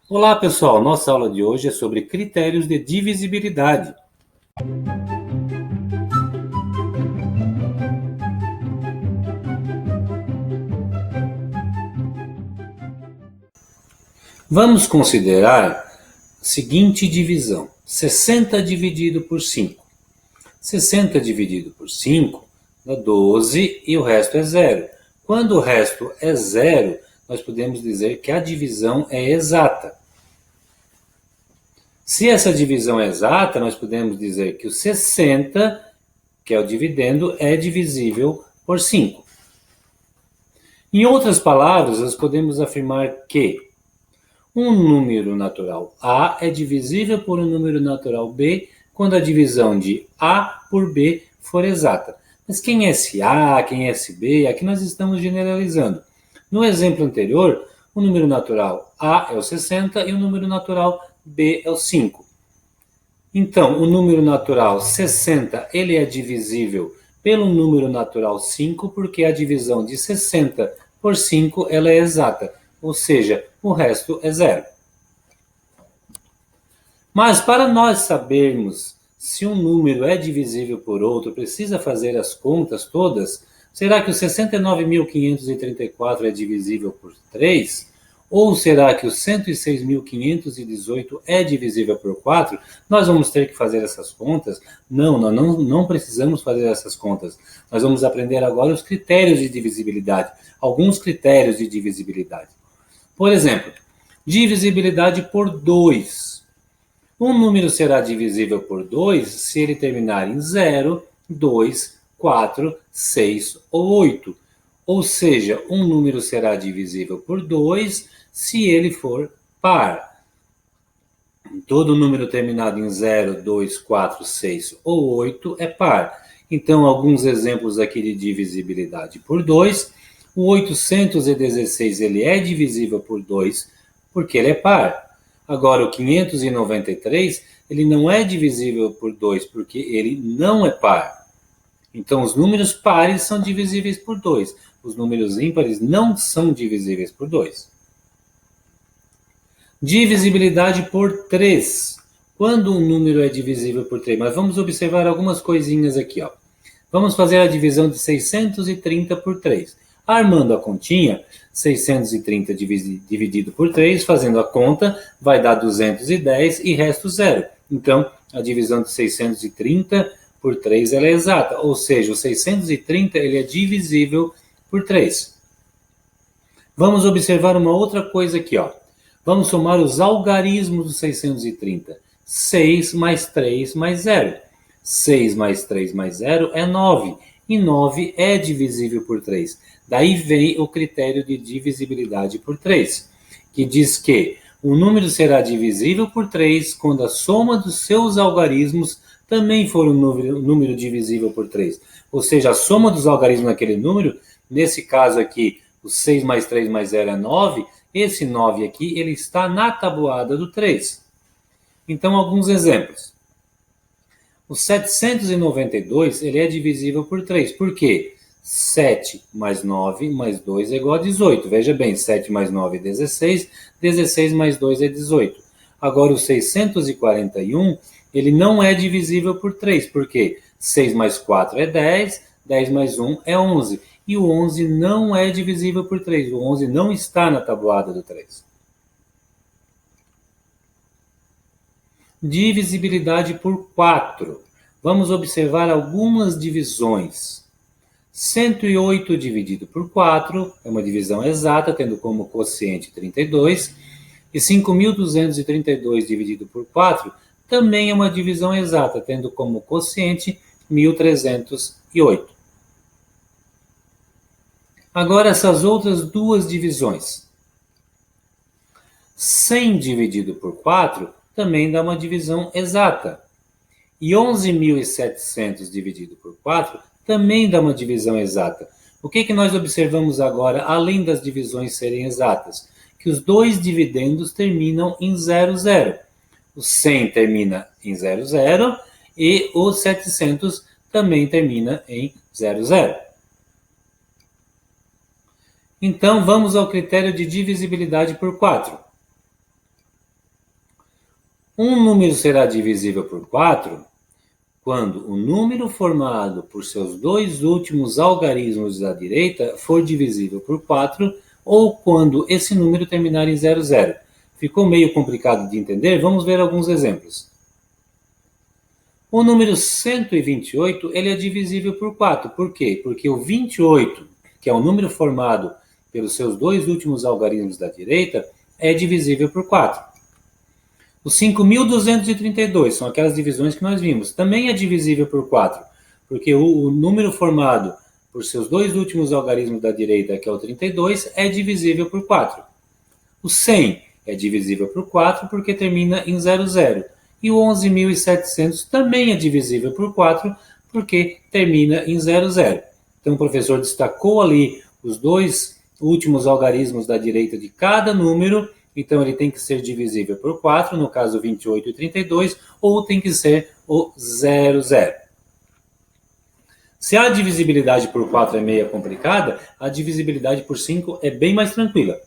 Olá, pessoal! Nossa aula de hoje é sobre critérios de divisibilidade. Vamos considerar a seguinte divisão: 60 dividido por 5. 60 dividido por 5 dá 12 e o resto é zero. Quando o resto é zero, nós podemos dizer que a divisão é exata. Se essa divisão é exata, nós podemos dizer que o 60, que é o dividendo, é divisível por 5. Em outras palavras, nós podemos afirmar que um número natural A é divisível por um número natural B quando a divisão de A por B for exata. Mas quem é esse A, quem é esse B? Aqui nós estamos generalizando. No exemplo anterior, o número natural A é o 60 e o número natural B é o 5. Então, o número natural 60 ele é divisível pelo número natural 5, porque a divisão de 60 por 5 ela é exata, ou seja, o resto é zero. Mas para nós sabermos se um número é divisível por outro, precisa fazer as contas todas. Será que o 69.534 é divisível por 3? Ou será que o 106.518 é divisível por 4? Nós vamos ter que fazer essas contas? Não, nós não precisamos fazer essas contas. Nós vamos aprender agora os critérios de divisibilidade. Alguns critérios de divisibilidade. Por exemplo, divisibilidade por 2. Um número será divisível por 2 se ele terminar em 0, 2, 4, 6 ou 8. Ou seja, um número será divisível por 2 se ele for par. Todo número terminado em 0, 2, 4, 6 ou 8 é par. Então, alguns exemplos aqui de divisibilidade por 2. O 816 ele é divisível por 2 porque ele é par. Agora, o 593 ele não é divisível por 2 porque ele não é par. Então, os números pares são divisíveis por 2. Os números ímpares não são divisíveis por 2. Divisibilidade por 3. Quando um número é divisível por 3? Mas vamos observar algumas coisinhas aqui. Vamos fazer a divisão de 630 por 3. Armando a continha, 630 dividido por 3, fazendo a conta, vai dar 210 e resto zero. Então, a divisão de 630 por 3 ela é exata, ou seja, o 630 ele é divisível por 3. Vamos observar uma outra coisa aqui. Vamos somar os algarismos do 630. 6 mais 3 mais 0. 6 mais 3 mais 0 é 9. E 9 é divisível por 3. Daí vem o critério de divisibilidade por 3, que diz que o número será divisível por 3 quando a soma dos seus algarismos também for um número divisível por 3. Ou seja, a soma dos algarismos naquele número, nesse caso aqui, o 6 mais 3 mais 0 é 9, esse 9 aqui ele está na tabuada do 3. Então, alguns exemplos. O 792 ele é divisível por 3. Por quê? 7 mais 9 mais 2 é igual a 18. Veja bem, 7 mais 9 é 16, 16 mais 2 é 18. Agora, o 641, ele não é divisível por 3. Por quê? 6 mais 4 é 10, 10 mais 1 é 11. E o 11 não é divisível por 3. O 11 não está na tabuada do 3. Divisibilidade por 4. Vamos observar algumas divisões. 108 dividido por 4 é uma divisão exata, tendo como quociente 32. E 5.232 dividido por 4 também é uma divisão exata, tendo como quociente 1.308. Agora, essas outras duas divisões. 100 dividido por 4 também dá uma divisão exata. E 11.700 dividido por 4 também dá uma divisão exata. O que nós observamos agora, além das divisões serem exatas? Que os dois dividendos terminam em 0, 0. O 100 termina em 0, 0 e o 700 também termina em 0, 0. Então, vamos ao critério de divisibilidade por 4. Um número será divisível por 4 quando o número formado por seus dois últimos algarismos da direita for divisível por 4 ou quando esse número terminar em 00. Ficou meio complicado de entender? Vamos ver alguns exemplos. O número 128 ele é divisível por 4. Por quê? Porque o 28, que é o número formado pelos seus dois últimos algarismos da direita, é divisível por 4. O 5.232, são aquelas divisões que nós vimos, também é divisível por 4, porque o número formado por seus dois últimos algarismos da direita, que é o 32, é divisível por 4. O 100 é divisível por 4 porque termina em 00. E o 11.700 também é divisível por 4 porque termina em 00. Então o professor destacou ali os dois últimos algarismos da direita de cada número, então ele tem que ser divisível por 4, no caso 28 e 32, ou tem que ser o 00. Se a divisibilidade por 4 é meio complicada, a divisibilidade por 5 é bem mais tranquila.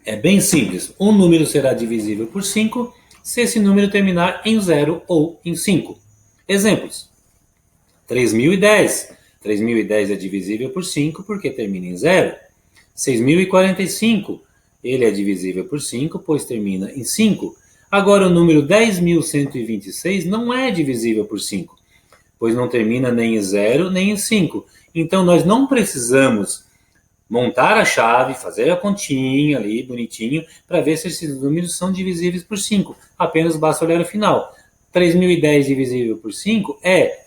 É bem simples. Um número será divisível por 5 se esse número terminar em 0 ou em 5. Exemplos. 3.010. 3.010 é divisível por 5 porque termina em 0. 6.045. Ele é divisível por 5, pois termina em 5. Agora, o número 10.126 não é divisível por 5, pois não termina nem em 0 nem em 5. Então, nós não precisamos montar a chave, fazer a continha ali, bonitinho, para ver se esses números são divisíveis por 5. Apenas basta olhar o final. 3.010 divisível por 5?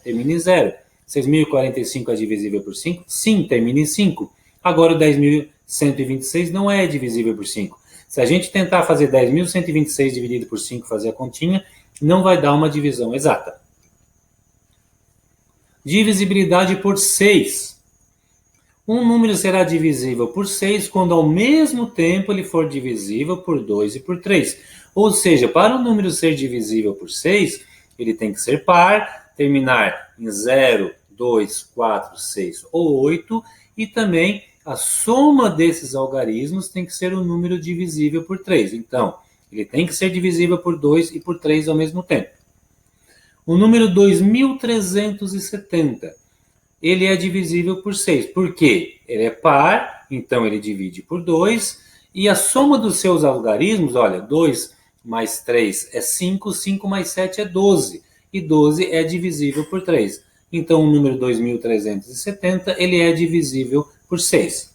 Termina em 0. 6.045 é divisível por 5? Sim, termina em 5. Agora o 10.126 não é divisível por 5. Se a gente tentar fazer 10.126 dividido por 5, fazer a continha, não vai dar uma divisão exata. Divisibilidade por 6. Um número será divisível por 6 quando ao mesmo tempo ele for divisível por 2 e por 3. Ou seja, para um número ser divisível por 6, ele tem que ser par, terminar em 0, 2, 4, 6 ou 8, e também a soma desses algarismos tem que ser um número divisível por 3. Então, ele tem que ser divisível por 2 e por 3 ao mesmo tempo. O número 2.370, ele é divisível por 6. Por quê? Ele é par, então ele divide por 2, e a soma dos seus algarismos, olha, 2 mais 3 é 5, 5 mais 7 é 12, e 12 é divisível por 3. Então, o número 2.370, ele é divisível por 6.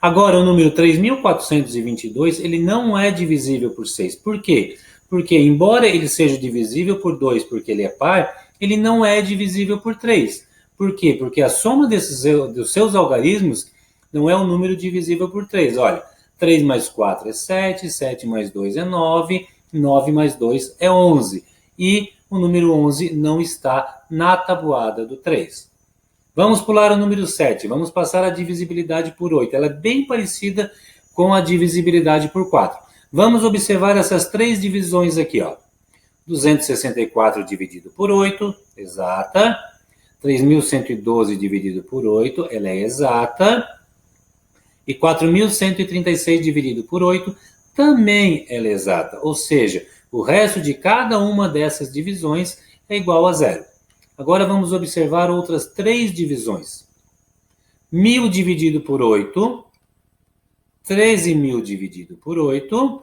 Agora, o número 3.422, ele não é divisível por 6. Por quê? Porque, embora ele seja divisível por 2, porque ele é par, ele não é divisível por 3. Por quê? Porque a soma dos seus algarismos não é um número divisível por 3. Olha, 3 mais 4 é 7, 7 mais 2 é 9, 9 mais 2 é 11. E o número 11 não está na tabuada do 3. Vamos pular o número 7. Vamos passar a divisibilidade por 8. Ela é bem parecida com a divisibilidade por 4. Vamos observar essas três divisões aqui, ó. 264 dividido por 8, exata. 3.112 dividido por 8, ela é exata. E 4.136 dividido por 8, também ela é exata. Ou seja, o resto de cada uma dessas divisões é igual a 0. Agora vamos observar outras três divisões. 1.000 dividido por 8, 13.000 dividido por 8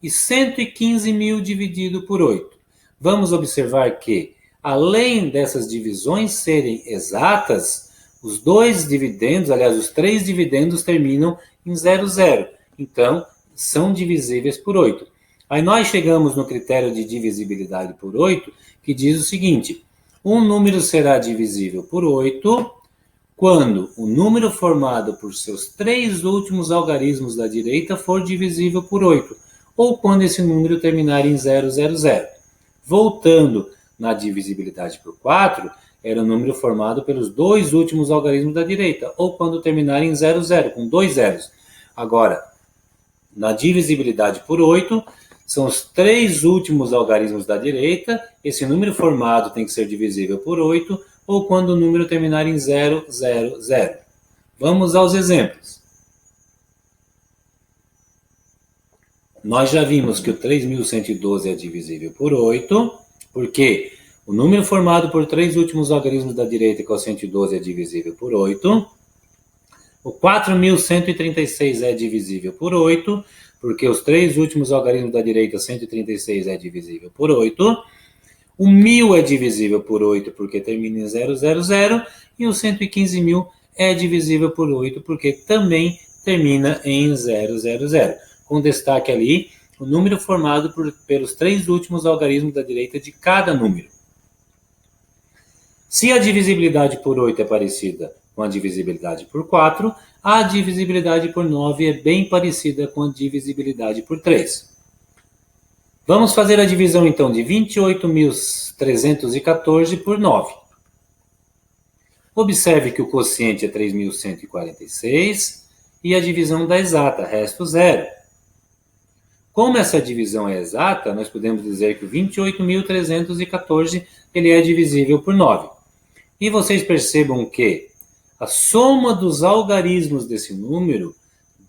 e 115.000 dividido por 8. Vamos observar que, além dessas divisões serem exatas, os dois dividendos, aliás, os três dividendos terminam em 00. Então, são divisíveis por 8. Aí nós chegamos no critério de divisibilidade por 8, que diz o seguinte: um número será divisível por 8 quando o número formado por seus três últimos algarismos da direita for divisível por 8, ou quando esse número terminar em 000. Voltando na divisibilidade por 4, era o número formado pelos dois últimos algarismos da direita, ou quando terminar em 00, com 2 zeros. Agora, na divisibilidade por 8, são os três últimos algarismos da direita, esse número formado tem que ser divisível por 8, ou quando o número terminar em 000. Vamos aos exemplos. Nós já vimos que o 3.112 é divisível por 8, porque o número formado por 3 últimos algarismos da direita, que é o 112, é divisível por 8. O 4.136 é divisível por 8, porque os 3 últimos algarismos da direita, 136, é divisível por 8. O 1.000 é divisível por 8, porque termina em 000. E o 115.000 é divisível por 8, porque também termina em 000. Com destaque ali, o número formado pelos 3 últimos algarismos da direita de cada número. Se a divisibilidade por 8 é parecida com a divisibilidade por 4, a divisibilidade por 9 é bem parecida com a divisibilidade por 3. Vamos fazer a divisão, então, de 28.314 por 9. Observe que o quociente é 3.146 e a divisão dá exata, resto 0. Como essa divisão é exata, nós podemos dizer que o 28.314 ele é divisível por 9. E vocês percebam que a soma dos algarismos desse número,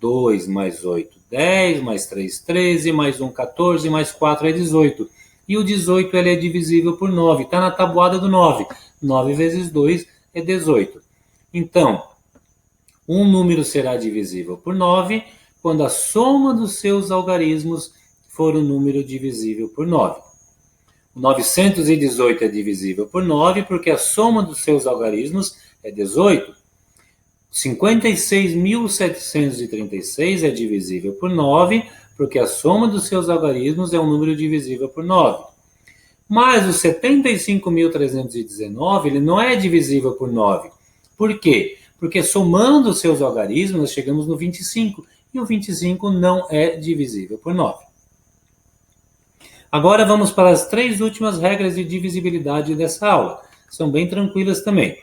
2 mais 8, 10, mais 3, 13, mais 1, 14, mais 4 é 18. E o 18 ele é divisível por 9, está na tabuada do 9. 9 vezes 2 é 18. Então, um número será divisível por 9 quando a soma dos seus algarismos for um número divisível por 9. O 918 é divisível por 9 porque a soma dos seus algarismos é 18. 56.736 é divisível por 9 porque a soma dos seus algarismos é um número divisível por 9. Mas o 75.319 ele não é divisível por 9. Por quê? Porque somando os seus algarismos nós chegamos no 25 e o 25 não é divisível por 9. Agora vamos para as 3 últimas regras de divisibilidade dessa aula. São bem tranquilas também.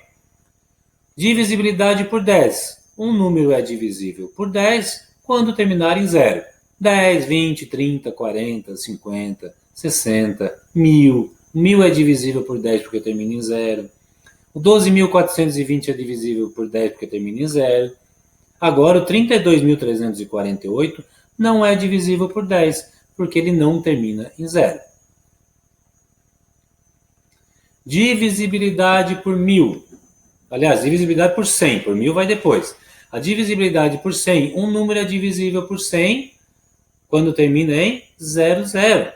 Divisibilidade por 10. Um número é divisível por 10 quando terminar em 0. 10, 20, 30, 40, 50, 60, 1.000. 1.000 é divisível por 10 porque termina em 0. O 12.420 é divisível por 10 porque termina em 0. Agora o 32.348 não é divisível por 10 porque ele não termina em 0. Divisibilidade por 1.000. Aliás, divisibilidade por 100, por 1.000 vai depois. A divisibilidade por 100, um número é divisível por 100 quando termina em 00.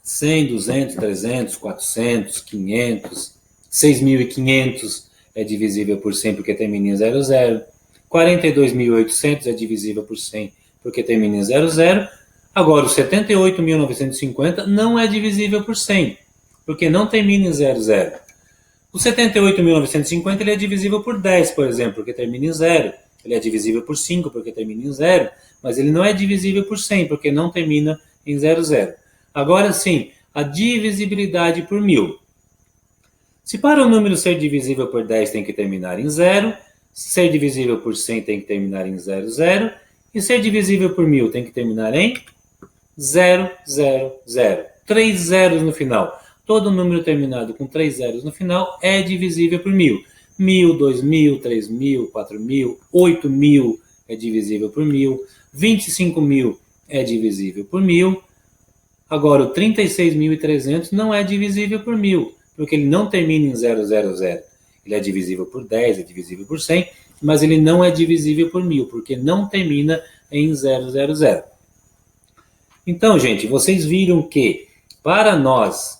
100, 200, 300, 400, 500, 6.500 é divisível por 100 porque termina em 00. 42.800 é divisível por 100 porque termina em 00. Agora, o 78.950 não é divisível por 100 porque não termina em 00. O 78.950 ele é divisível por 10, por exemplo, porque termina em 0. Ele é divisível por 5 porque termina em 0, mas ele não é divisível por 100 porque não termina em 00. Agora sim, a divisibilidade por 1.000. Se para o número ser divisível por 10 tem que terminar em 0, ser divisível por 100 tem que terminar em 00, e ser divisível por 1.000 tem que terminar em 000. 3 zeros no final. Todo número terminado com 3 zeros no final é divisível por 1.000. 1.000, 2.000, 3.000, 4.000, 8.000 é divisível por 1.000. 25.000 é divisível por 1.000. Agora, o 36.300 não é divisível por 1.000, porque ele não termina em 000. Ele é divisível por 10, é divisível por 100, mas ele não é divisível por 1.000, porque não termina em 000. Então, gente, vocês viram que para nós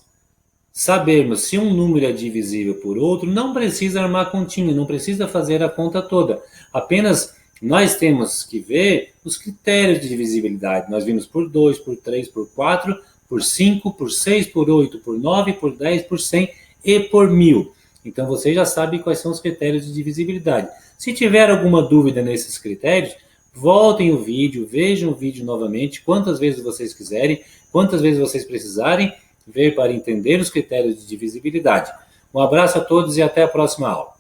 sabermos se um número é divisível por outro, não precisa armar continha, não precisa fazer a conta toda. Apenas nós temos que ver os critérios de divisibilidade. Nós vimos por 2, por 3, por 4, por 5, por 6, por 8, por 9, por 10, por 100 e por 1.000. Então, você já sabe quais são os critérios de divisibilidade. Se tiver alguma dúvida nesses critérios, voltem o vídeo, vejam o vídeo novamente, quantas vezes vocês quiserem, quantas vezes vocês precisarem ver para entender os critérios de divisibilidade. Um abraço a todos e até a próxima aula.